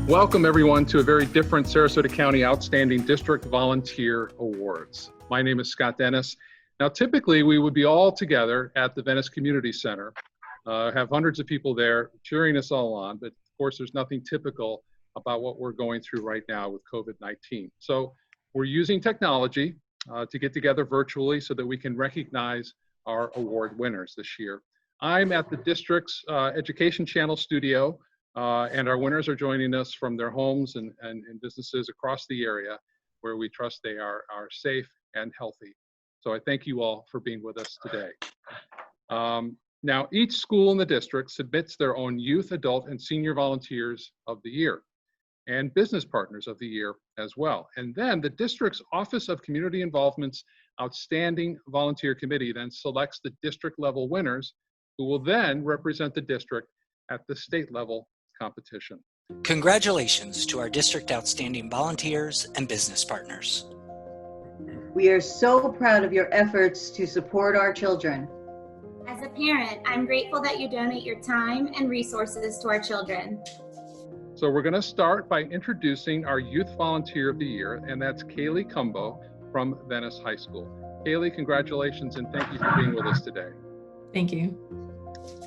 Welcome everyone to a very different Sarasota County Outstanding District Volunteer Awards. My name is Scott Dennis. Now typically we would be all together at the Venice Community Center, have hundreds of people there cheering us all on, but of course there's nothing typical about what we're going through right now with COVID-19. So we're using technology to get together virtually so that we can recognize our award winners this year. I'm at the district's Education Channel studio, and our winners are joining us from their homes and businesses across the area where we trust they are safe and healthy. So I thank you all for being with us today. Now, each school in the district submits their own youth, adult, and senior volunteers of the year and business partners of the year as well. And then the district's Office of Community Involvement's Outstanding Volunteer Committee then selects the district level winners who will then represent the district at the state level competition. Congratulations to our district outstanding volunteers and business partners. We are so proud of your efforts to support our children. As a parent, I'm grateful that you donate your time and resources to our children. So we're going to start by introducing our Youth Volunteer of the Year, and that's Kaylee Cumbo from Venice High School. Kaylee, congratulations and thank you for being with us today. Thank you.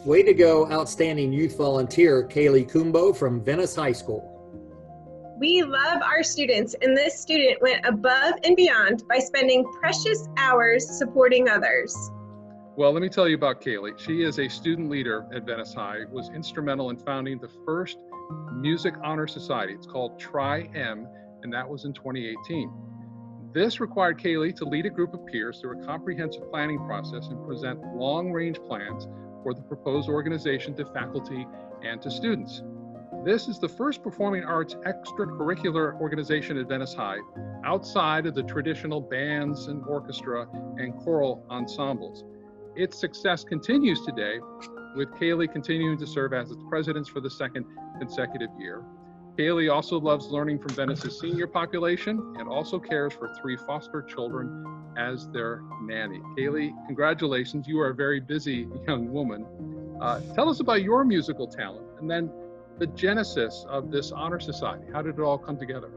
Way to go, outstanding youth volunteer, Kaylee Cumbo from Venice High School. We love our students, and this student went above and beyond by spending precious hours supporting others. Well, let me tell you about Kaylee. She is a student leader at Venice High, was instrumental in founding the first Music Honor Society. It's called Tri-M, and that was in 2018. This required Kaylee to lead a group of peers through a comprehensive planning process and present long-range plans for the proposed organization to faculty and to students. This is the first performing arts extracurricular organization at Venice High outside of the traditional bands and orchestra and choral ensembles. Its success continues today, with Kaylee continuing to serve as its president for the second consecutive year. Kaylee also loves learning from Venice's senior population and also cares for 3 foster children as their nanny. Kaylee, congratulations. You are a very busy young woman. Tell us about your musical talent and then the genesis of this honor society. How did it all come together?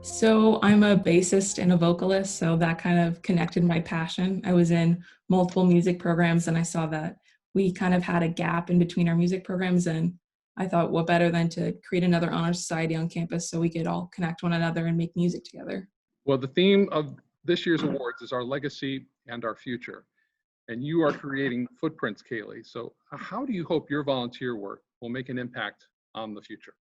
So I'm a bassist and a vocalist, so that kind of connected my passion. I was in multiple music programs and I saw that we kind of had a gap in between our music programs, and I thought what better than to create another honor society on campus so we could all connect one another and make music together. Well, the theme of this year's awards is our legacy and our future. And you are creating footprints, Kaylee. So how do you hope your volunteer work will make an impact on the future?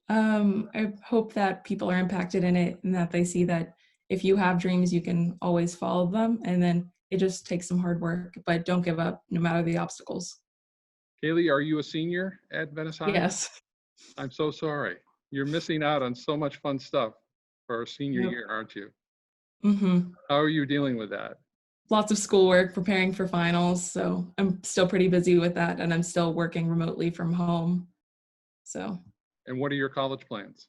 I hope that people are impacted in it and that they see that if you have dreams, you can always follow them. And then it just takes some hard work, but don't give up no matter the obstacles. Kaylee, are you a senior at Venice High? Yes. I'm so sorry. You're missing out on so much fun stuff for our senior year, aren't you? Mm-hmm. How are you dealing with that? Lots of schoolwork, preparing for finals. So I'm still pretty busy with that, and I'm still working remotely from home. So. And what are your college plans?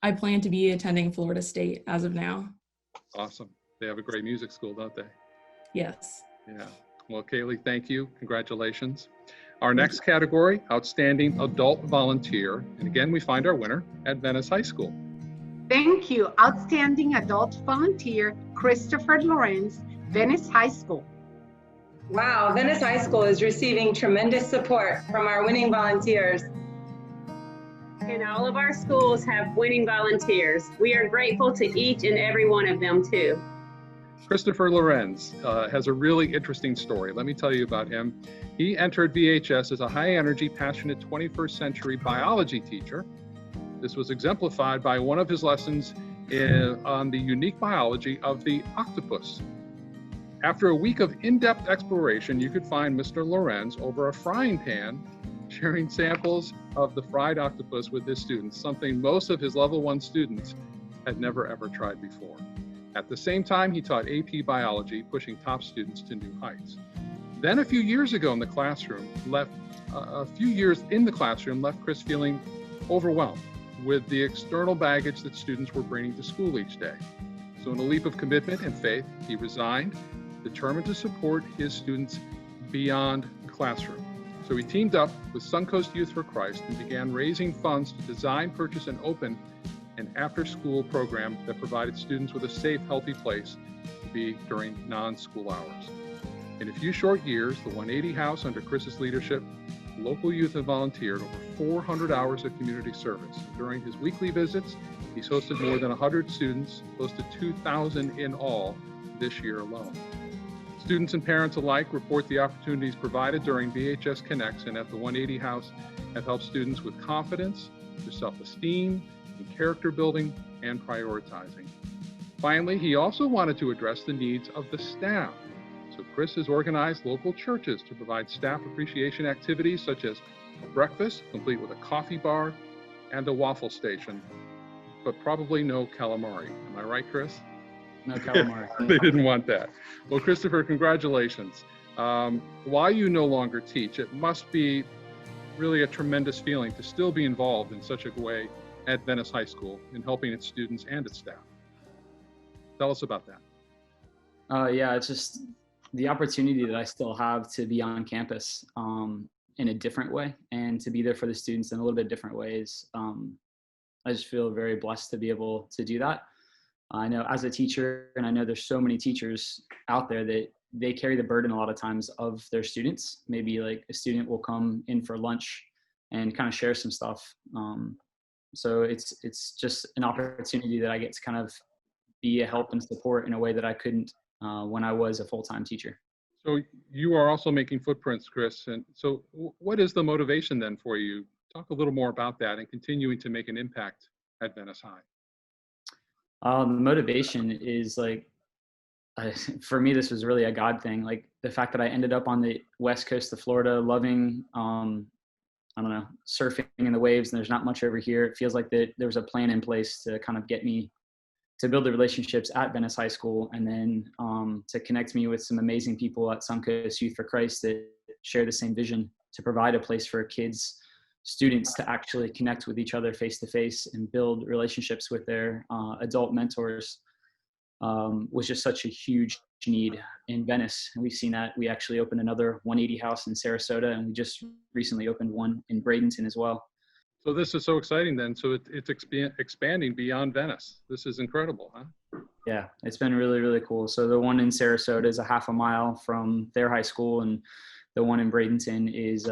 I plan to be attending Florida State as of now. Awesome. They have a great music school, don't they? Yes. Yeah. Well, Kaylee, thank you. Congratulations. Our next category, Outstanding Adult Volunteer. And again, we find our winner at Venice High School. Thank you. Outstanding Adult Volunteer, Christopher Lorenz, Venice High School. Wow, Venice High School is receiving tremendous support from our winning volunteers. And all of our schools have winning volunteers. We are grateful to each and every one of them too. Christopher Lorenz has a really interesting story. Let me tell you about him. He entered VHS as a high-energy, passionate 21st century biology teacher. This was exemplified by one of his lessons on the unique biology of the octopus. After a week of in-depth exploration, you could find Mr. Lorenz over a frying pan sharing samples of the fried octopus with his students, something most of his level 1 students had never ever tried before. At the same time, he taught AP biology, pushing top students to new heights. Then a few years ago in the classroom, left Chris feeling overwhelmed with the external baggage that students were bringing to school each day. So in a leap of commitment and faith, he resigned, determined to support his students beyond the classroom. So he teamed up with Suncoast Youth for Christ and began raising funds to design, purchase, and open an after-school program that provided students with a safe, healthy place to be during non-school hours. In a few short years, the 180 House, under Chris's leadership, local youth have volunteered over 400 hours of community service. During his weekly visits, he's hosted more than 100 students, close to 2,000 in all this year alone. Students and parents alike report the opportunities provided during VHS Connects and at the 180 House have helped students with confidence, their self-esteem, and character building and prioritizing. Finally, he also wanted to address the needs of the staff. So Chris has organized local churches to provide staff appreciation activities such as a breakfast, complete with a coffee bar and a waffle station, but probably no calamari. Am I right, Chris? No calamari. They didn't want that. Well, Christopher, congratulations. While you no longer teach, it must be really a tremendous feeling to still be involved in such a way at Venice High School in helping its students and its staff. Tell us about that. Yeah, it's just the opportunity that I still have to be on campus in a different way and to be there for the students in a little bit different ways. I just feel very blessed to be able to do that. I know as a teacher, and I know there's so many teachers out there that they carry the burden a lot of times of their students. Maybe like a student will come in for lunch and kind of share some stuff. So it's just an opportunity that I get to kind of be a help and support in a way that I couldn't when I was a full-time teacher. So you are also making footprints, Chris. And so what is the motivation then for you? Talk a little more about that and continuing to make an impact at Venice High. The motivation is like, for me, this was really a God thing. Like the fact that I ended up on the west coast of Florida, loving, I don't know, surfing in the waves, and there's not much over here. It feels like that there was a plan in place to kind of get me to build the relationships at Venice High School, and then to connect me with some amazing people at Suncoast Youth for Christ that share the same vision to provide a place for kids, students to actually connect with each other face to face and build relationships with their adult mentors was just such a huge need in Venice. And we've seen that. We actually opened another 180 House in Sarasota, and we just recently opened one in Bradenton as well. So this is so exciting then. So it's expanding beyond Venice. This is incredible, huh? Yeah, it's been really, really cool. So the one in Sarasota is a half a mile from their high school, and the one in Bradenton is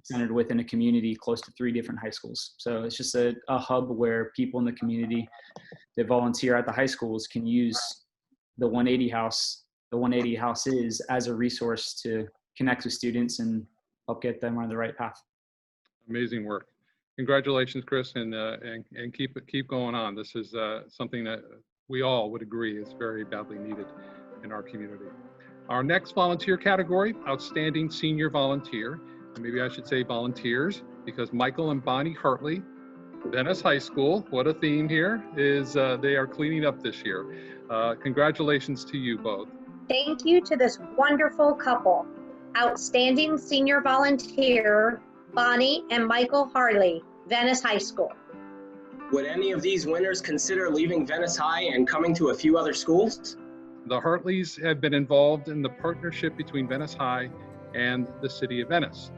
centered within a community close to 3 different high schools. So it's just a hub where people in the community that volunteer at the high schools can use the 180 House. The 180 House is as a resource to connect with students and help get them on the right path. Amazing work. Congratulations, Chris, and keep going on. This is something that we all would agree is very badly needed in our community. Our next volunteer category, Outstanding Senior Volunteer, and maybe I should say volunteers, because Michael and Bonnie Hartley, Venice High School, what a theme here, is they are cleaning up this year. Congratulations to you both. Thank you to this wonderful couple. Outstanding Senior Volunteer, Bonnie and Michael Hartley, Venice High School. Would any of these winners consider leaving Venice High and coming to a few other schools? The Hartleys have been involved in the partnership between Venice High and the City of Venice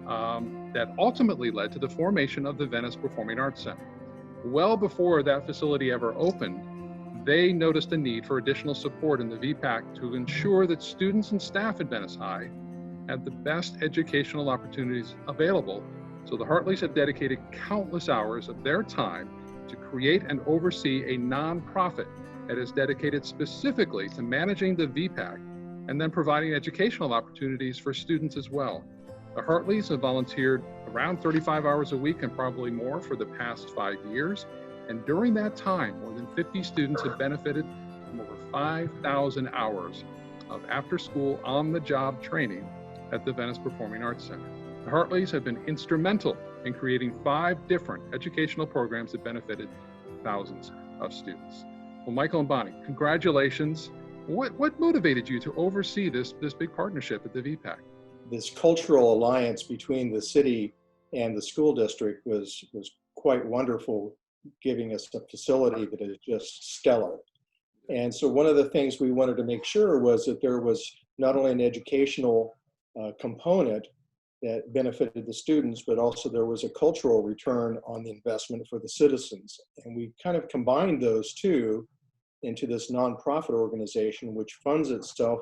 that ultimately led to the formation of the Venice Performing Arts Center. Well before that facility ever opened, they noticed a need for additional support in the VPAC to ensure that students and staff at Venice High had the best educational opportunities available. So the Hartleys have dedicated countless hours of their time to create and oversee a nonprofit that is dedicated specifically to managing the VPAC and then providing educational opportunities for students as well. The Hartleys have volunteered around 35 hours a week and probably more for the past 5 years. And during that time, more than 50 students have benefited from over 5,000 hours of after-school on-the-job training at the Venice Performing Arts Center. The Hartleys have been instrumental in creating 5 different educational programs that benefited thousands of students. Well, Michael and Bonnie, congratulations. What motivated you to oversee this big partnership at the VPAC? This cultural alliance between the city and the school district was quite wonderful, giving us a facility that is just stellar. And so one of the things we wanted to make sure was that there was not only an educational component, that benefited the students, but also there was a cultural return on the investment for the citizens. And we kind of combined those two into this nonprofit organization, which funds itself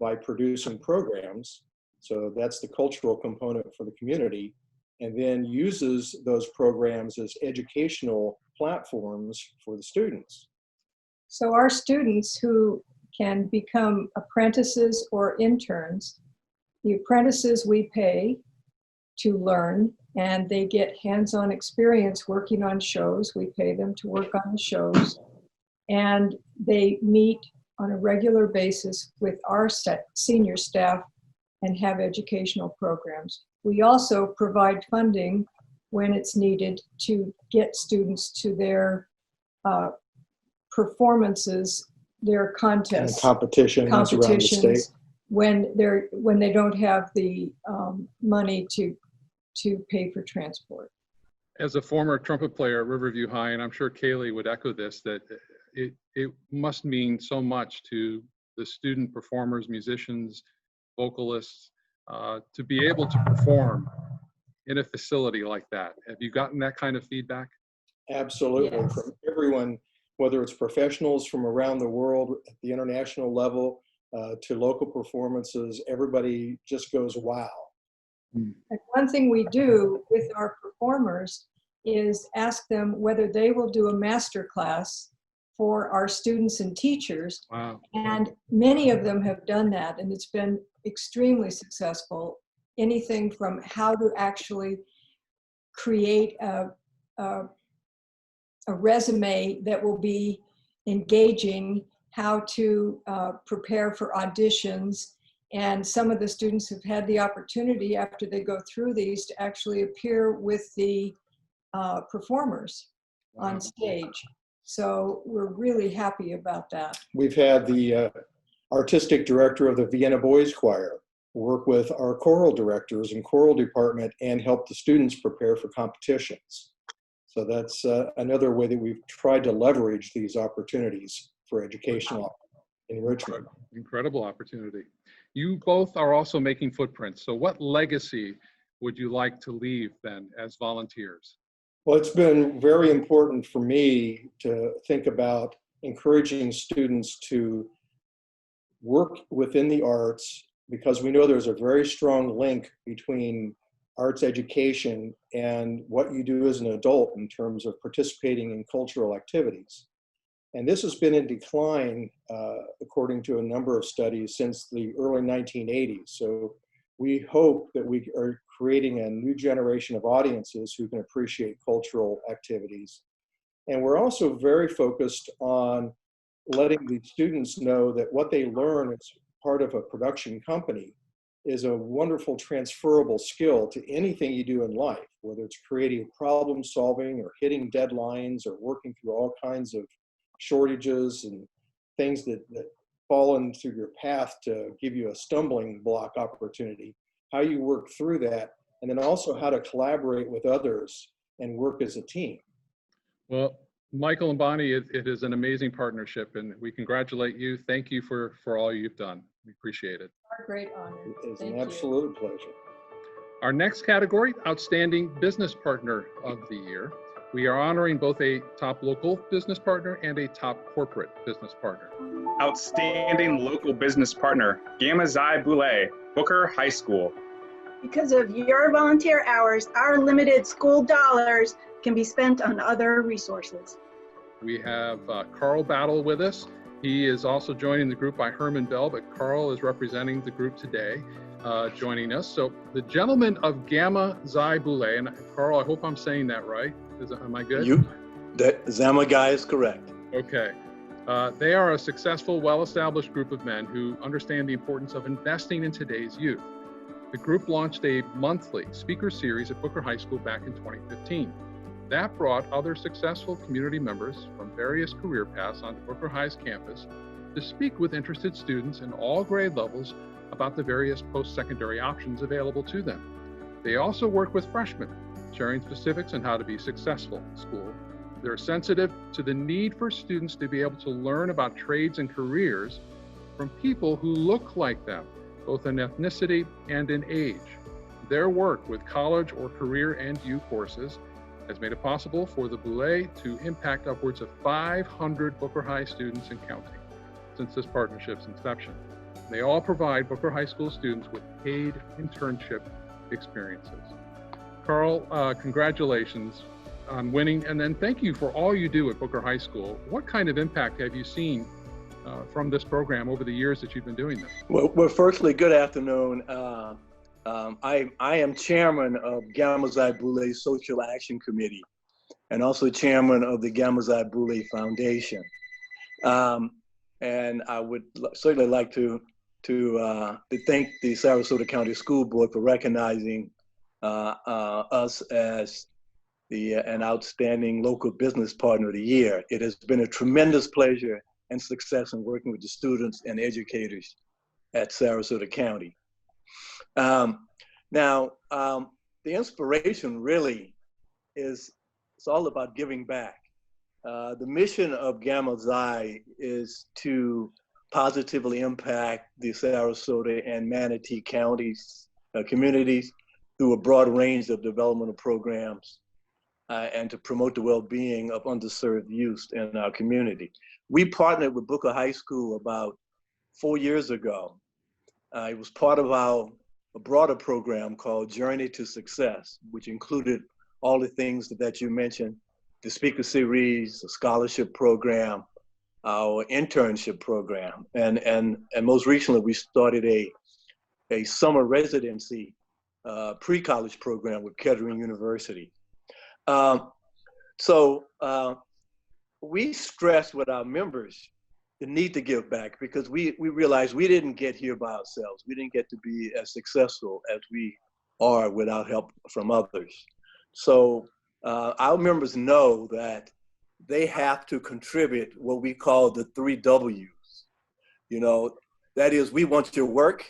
by producing programs. So that's the cultural component for the community, and then uses those programs as educational platforms for the students. So our students who can become apprentices or interns, the apprentices we pay to learn, and they get hands-on experience working on shows. We pay them to work on the shows, and they meet on a regular basis with our senior staff and have educational programs. We also provide funding when it's needed to get students to their performances, their contests, and competitions around the state. When they don't have the money to pay for transport. As a former trumpet player at Riverview High, and I'm sure Kaylee would echo this, that it must mean so much to the student performers, musicians, vocalists, to be able to perform in a facility like that. Have you gotten that kind of feedback? Absolutely, Yes. From everyone, whether it's professionals from around the world at the international level to local performances, everybody just goes, wow. And one thing we do with our performers is ask them whether they will do a master class for our students and teachers. Wow. And many of them have done that, and it's been extremely successful. Anything from how to actually create a resume that will be engaging, how to prepare for auditions. And some of the students have had the opportunity after they go through these to actually appear with the performers on stage. So we're really happy about that. We've had the artistic director of the Vienna Boys Choir work with our choral directors and choral department and help the students prepare for competitions. So that's another way that we've tried to leverage these opportunities for educational enrichment. Incredible opportunity. You both are also making footprints. So what legacy would you like to leave then as volunteers? Well, it's been very important for me to think about encouraging students to work within the arts, because we know there's a very strong link between arts education and what you do as an adult in terms of participating in cultural activities. And this has been in decline, according to a number of studies, since the early 1980s. So we hope that we are creating a new generation of audiences who can appreciate cultural activities. And we're also very focused on letting the students know that what they learn as part of a production company is a wonderful transferable skill to anything you do in life, whether it's creative problem solving or hitting deadlines or working through all kinds of shortages and things that fall into your path to give you a stumbling block opportunity, how you work through that, and then also how to collaborate with others and work as a team. Well, Michael and Bonnie, it is an amazing partnership, and we congratulate you. Thank you for all you've done. We appreciate it. Our great honor. It's an absolute pleasure. Our next category, Outstanding Business Partner of the Year. We are honoring both a top local business partner and a top corporate business partner. Outstanding Local Business Partner, Gamma Xi BOULE, Booker High School. Because of your volunteer hours, our limited school dollars can be spent on other resources. We have Carl Battle with us. He is also joining the group by Herman Bell, but Carl is representing the group today, joining us. So the gentlemen of Gamma Xi BOULE, and Carl, I hope I'm saying that right. Am I good? The Zama guy is correct. Okay. They are a successful, well-established group of men who understand the importance of investing in today's youth. The group launched a monthly speaker series at Booker High School back in 2015. That brought other successful community members from various career paths onto Booker High's campus to speak with interested students in all grade levels about the various post-secondary options available to them. They also work with freshmen, sharing specifics on how to be successful in school. They're sensitive to the need for students to be able to learn about trades and careers from people who look like them, both in ethnicity and in age. their work with college or career and U courses has made it possible for the BOULE to impact upwards of 500 Booker High students and counting since this partnership's inception. They all provide Booker High School students with paid internship experiences. Carl, congratulations on winning, and then thank you for all you do at Booker High School. What kind of impact have you seen from this program over the years that you've been doing this? Well, firstly, good afternoon. I am chairman of Gamma Xi BOULE Social Action Committee and also chairman of the Gamma Xi BOULE Foundation. And I would certainly like to thank the Sarasota County School Board for recognizing us as an outstanding local business partner of the year. It has been a tremendous pleasure and success in working with the students and educators at Sarasota County. Now, the inspiration really it's all about giving back. The mission of Gamma Xi is to positively impact the Sarasota and Manatee counties, communities through a broad range of developmental programs and to promote the well-being of underserved youth in our community. We partnered with Booker High School about 4 years ago. It was part of a broader program called Journey to Success, which included all the things that you mentioned, the speaker series, the scholarship program, our internship program, and most recently we started a summer residency pre-college program with Kettering University. So we stress with our members the need to give back because we realized we didn't get here by ourselves. We didn't get to be as successful as we are without help from others. So our members know that they have to contribute what we call the 3 W's. You know, that is, we want your work,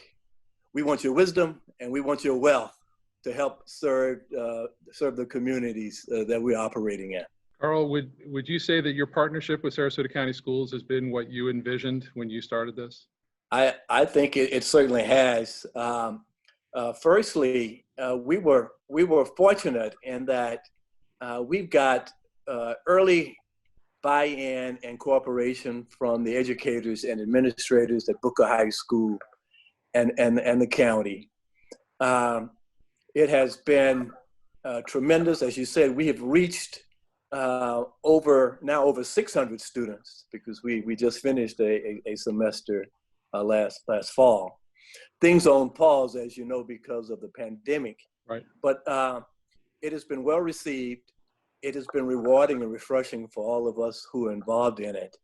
we want your wisdom, and we want your wealth to help serve the communities that we're operating in. Carl, would you say that your partnership with Sarasota County Schools has been what you envisioned when you started this? I think it certainly has. Firstly, we were fortunate in that we've got early buy-in and cooperation from the educators and administrators at Booker High School and the county. It has been tremendous. As you said, we have reached over 600 students because we just finished a semester last fall. Things are on pause, as you know, because of the pandemic. Right. But it has been well received. It has been rewarding and refreshing for all of us who are involved in it.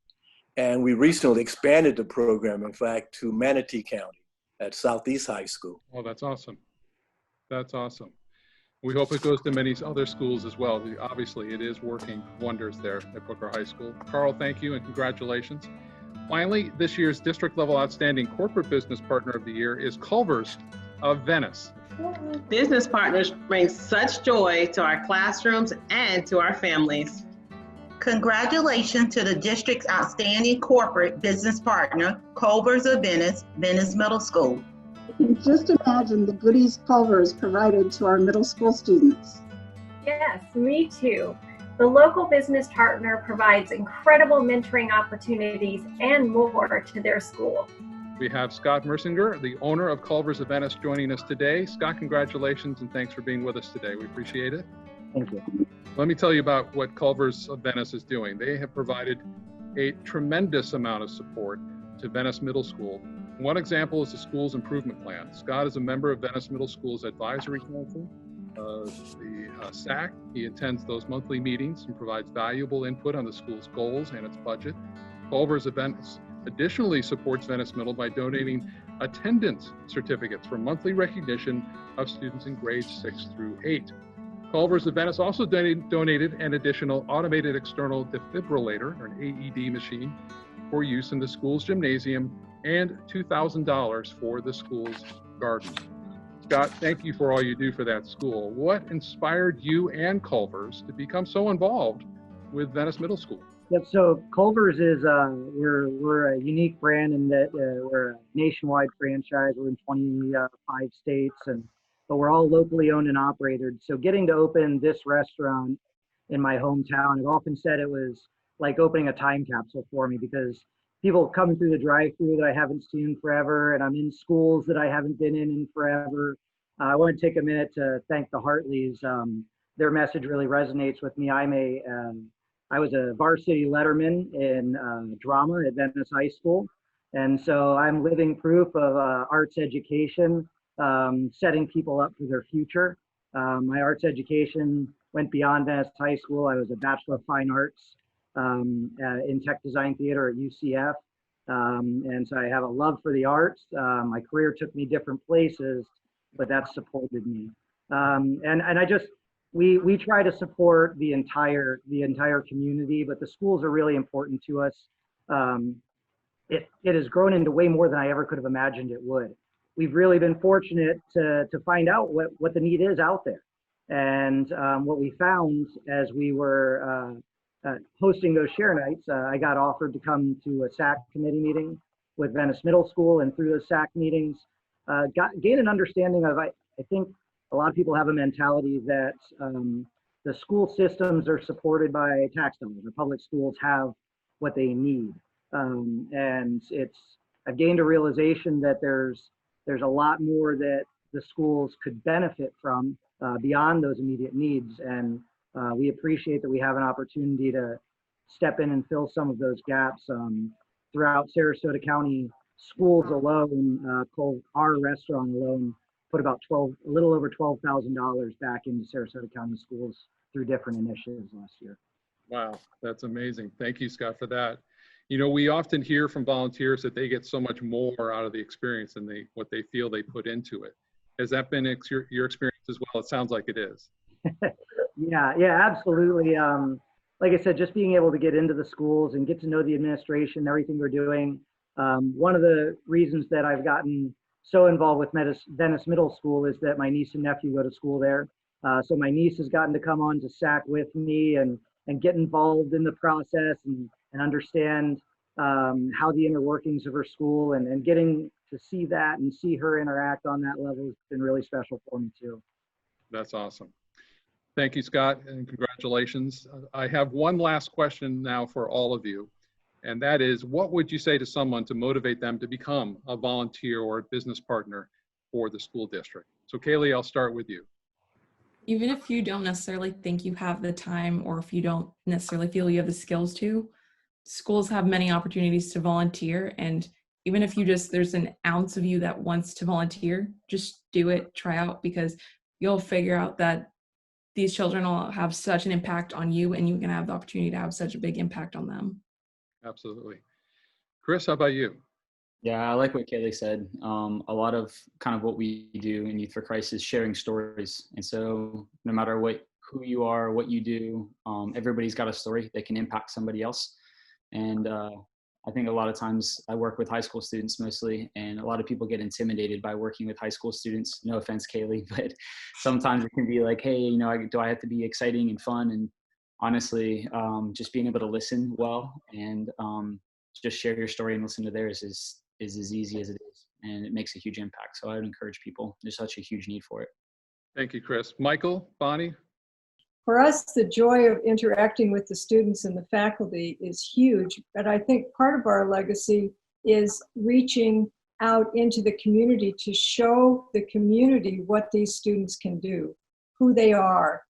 And we recently expanded the program, in fact, to Manatee County at Southeast High School. Oh, that's awesome. That's awesome. We hope it goes to many other schools as well. Obviously, it is working wonders there at Booker High School. Carl, thank you and congratulations. Finally, this year's district level outstanding corporate business partner of the year is CULVERS of Venice. Business partners bring such joy to our classrooms and to our families. Congratulations to the district's outstanding corporate business partner, CULVERS of Venice, Venice Middle School. You can just imagine the goodies CULVERS provided to our middle school students. Yes, me too. The local business partner provides incredible mentoring opportunities and more to their school. We have Scott Mersinger, the owner of CULVERS of Venice, joining us today. Scott, congratulations and thanks for being with us today. We appreciate it. Thank you. Let me tell you about what CULVERS of Venice is doing. They have provided a tremendous amount of support to Venice Middle School. One example is the school's improvement plan. Scott is a member of Venice Middle School's Advisory Council, the SAC. He attends those monthly meetings and provides valuable input on the school's goals and its budget. CULVERS of Venice additionally supports Venice Middle by donating attendance certificates for monthly recognition of students in grades 6 through 8. CULVERS of Venice also donated an additional automated external defibrillator, or an AED machine, for use in the school's gymnasium and $2,000 for the school's garden. Scott, thank you for all you do for that school. What inspired you and CULVERS to become so involved with Venice Middle School? Yep. So CULVERS is we're a unique brand in that we're a nationwide franchise. We're in 25 states, and but we're all locally owned and operated. So getting to open this restaurant in my hometown, I've often said it was like opening a time capsule for me, because people coming through the drive-through that I haven't seen forever, and I'm in schools that I haven't been in forever. I want to take a minute to thank the Hartleys. Their message really resonates with me. I was a varsity letterman in drama at Venice High School, and so I'm living proof of arts education, setting people up for their future. My arts education went beyond Venice High School. I was a Bachelor of Fine Arts in Tech Design Theater at UCF. And so I have a love for the arts. My career took me different places, but that supported me. We try to support the entire community, but the schools are really important to us. It has grown into way more than I ever could have imagined it would. We've really been fortunate to find out what the need is out there. And what we found as we were hosting those share nights, I got offered to come to a SAC committee meeting with Venice Middle School, and through the SAC meetings, gain an understanding of, I think a lot of people have a mentality that the school systems are supported by tax dollars. The public schools have what they need. And I've gained a realization that there's a lot more that the schools could benefit from beyond those immediate needs. And we appreciate that we have an opportunity to step in and fill some of those gaps. Throughout Sarasota County Schools alone, our restaurant alone put about a little over $12,000 back into Sarasota County Schools through different initiatives last year. Wow, that's amazing. Thank you, Scott, for that. You know, we often hear from volunteers that they get so much more out of the experience than what they feel they put into it. Has that been your experience as well? It sounds like it is. Yeah, absolutely. Like I said, just being able to get into the schools and get to know the administration, everything we're doing. One of the reasons that I've gotten so involved with Venice Middle School is that my niece and nephew go to school there. So my niece has gotten to come on to SAC with me and get involved in the process and understand how the inner workings of her school, and getting to see that and see her interact on that level has been really special for me too. That's awesome. Thank you, Scott, and congratulations. I have one last question now for all of you, and that is, what would you say to someone to motivate them to become a volunteer or a business partner for the school district? So Kaylee, I'll start with you. Even if you don't necessarily think you have the time, or if you don't necessarily feel you have the skills to, schools have many opportunities to volunteer. And even if there's an ounce of you that wants to volunteer, just do it, try out, because you'll figure out that these children will have such an impact on you, and you're going to have the opportunity to have such a big impact on them. Absolutely. Chris, how about you? Yeah, I like what Kaylee said. A lot of kind of what we do in Youth for Christ is sharing stories. And so no matter who you are, what you do, everybody's got a story that can impact somebody else. And I think a lot of times I work with high school students mostly, and a lot of people get intimidated by working with high school students. No offense, Kaylee, but sometimes it can be like, hey, do I have to be exciting and fun? And honestly, just being able to listen well and just share your story and listen to theirs is as easy as it is, and it makes a huge impact. So I would encourage people. There's such a huge need for it. Thank you, Chris. Michael, Bonnie? For us, the joy of interacting with the students and the faculty is huge, but I think part of our legacy is reaching out into the community to show the community what these students can do, who they are.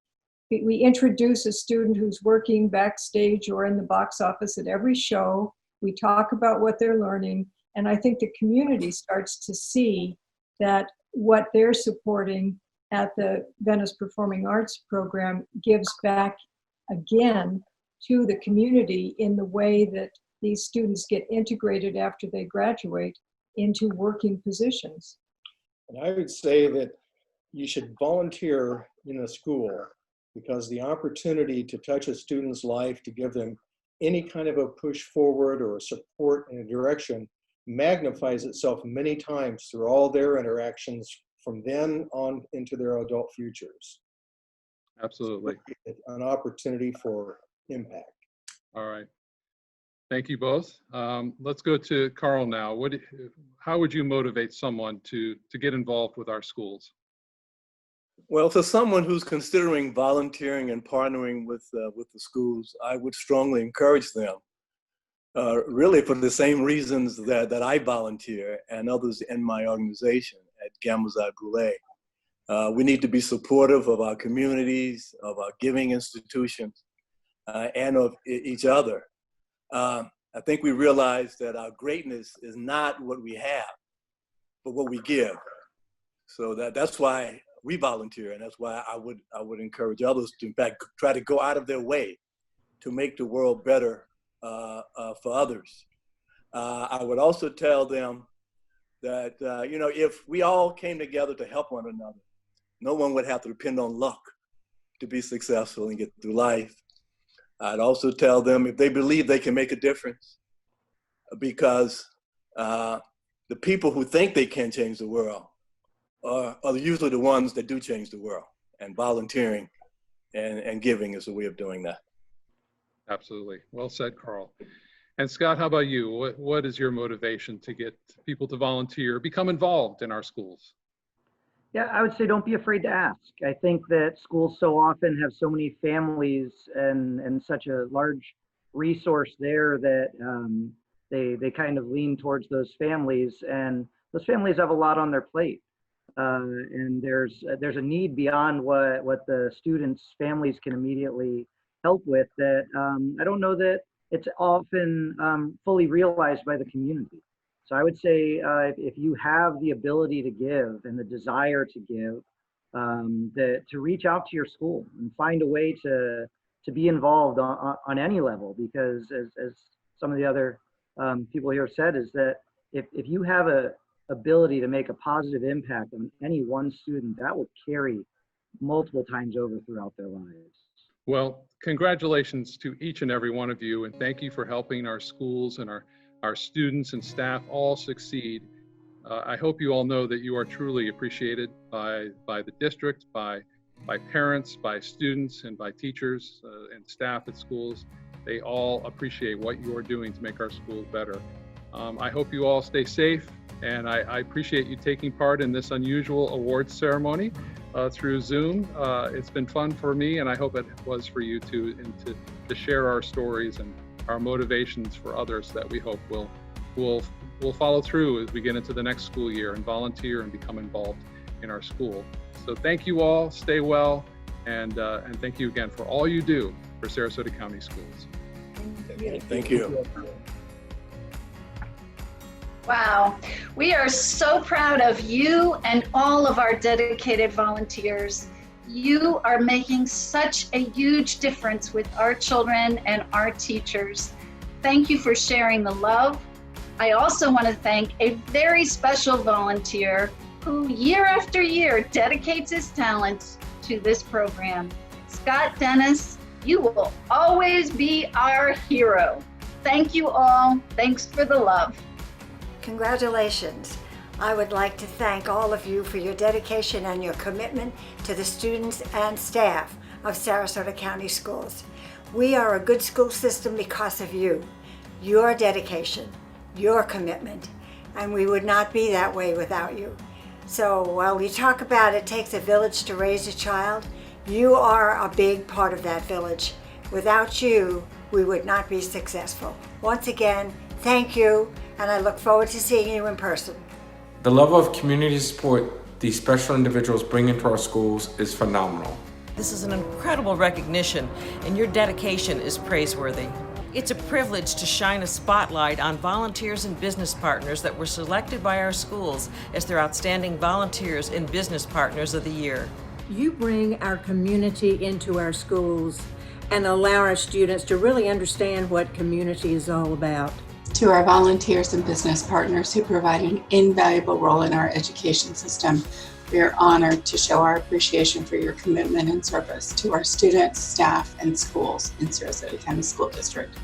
We introduce a student who's working backstage or in the box office at every show. We talk about what they're learning, and I think the community starts to see that what they're supporting at the Venice Performing Arts program gives back again to the community in the way that these students get integrated after they graduate into working positions. And I would say that you should volunteer in a school, because the opportunity to touch a student's life, to give them any kind of a push forward or a support in a direction, magnifies itself many times through all their interactions from then on into their adult futures. Absolutely. So an opportunity for impact. All right. Thank you both. Let's go to Carl now. How would you motivate someone to get involved with our schools? Well, for someone who's considering volunteering and partnering with the schools, I would strongly encourage them, really for the same reasons that I volunteer and others in my organization at Gamma Xi BOULE. We need to be supportive of our communities, of our giving institutions, and of each other. I think we realize that our greatness is not what we have, but what we give. So that's why we volunteer, and that's why I would encourage others to, in fact, try to go out of their way to make the world better for others. I would also tell them that if we all came together to help one another, no one would have to depend on luck to be successful and get through life. I'd also tell them if they believe they can make a difference, because the people who think they can change the world are usually the ones that do change the world, and volunteering and giving is a way of doing that. Absolutely. Well said, Carl. And Scott, how about you? What is your motivation to get people to volunteer, become involved in our schools? Yeah, I would say don't be afraid to ask. I think that schools so often have so many families and such a large resource there that they kind of lean towards those families, and those families have a lot on their plate. And there's a need beyond what the students' families can immediately help with that I don't know that it's often fully realized by the community. So I would say if you have the ability to give and the desire to give, to reach out to your school and find a way to be involved on any level, because as some of the other people here said, is that if you have a ability to make a positive impact on any one student, that will carry multiple times over throughout their lives. Well, congratulations to each and every one of you, and thank you for helping our schools and our students and staff all succeed. I hope you all know that you are truly appreciated by the district, by parents, by students, and by teachers and staff at schools. They all appreciate what you are doing to make our schools better. I hope you all stay safe, and I appreciate you taking part in this unusual awards ceremony through Zoom. It's been fun for me, and I hope it was for you too, and to share our stories and our motivations for others that we hope will follow through as we get into the next school year and volunteer and become involved in our school. So thank you all, stay well, and thank you again for all you do for Sarasota County Schools. Thank you. Wow, we are so proud of you and all of our dedicated volunteers. You are making such a huge difference with our children and our teachers. Thank you for sharing the love. I also want to thank a very special volunteer who year after year dedicates his talents to this program. Scott Dennis, you will always be our hero. Thank you all. Thanks for the love. Congratulations. I would like to thank all of you for your dedication and your commitment to the students and staff of Sarasota County Schools. We are a good school system because of you, your dedication, your commitment, and we would not be that way without you. So while we talk about it takes a village to raise a child, you are a big part of that village. Without you, we would not be successful. Once again, thank you, and I look forward to seeing you in person. The level of community support these special individuals bring into our schools is phenomenal. This is an incredible recognition, and your dedication is praiseworthy. It's a privilege to shine a spotlight on volunteers and business partners that were selected by our schools as their outstanding volunteers and business partners of the year. You bring our community into our schools and allow our students to really understand what community is all about. To our volunteers and business partners who provide an invaluable role in our education system, we are honored to show our appreciation for your commitment and service to our students, staff, and schools in Sarasota County School District.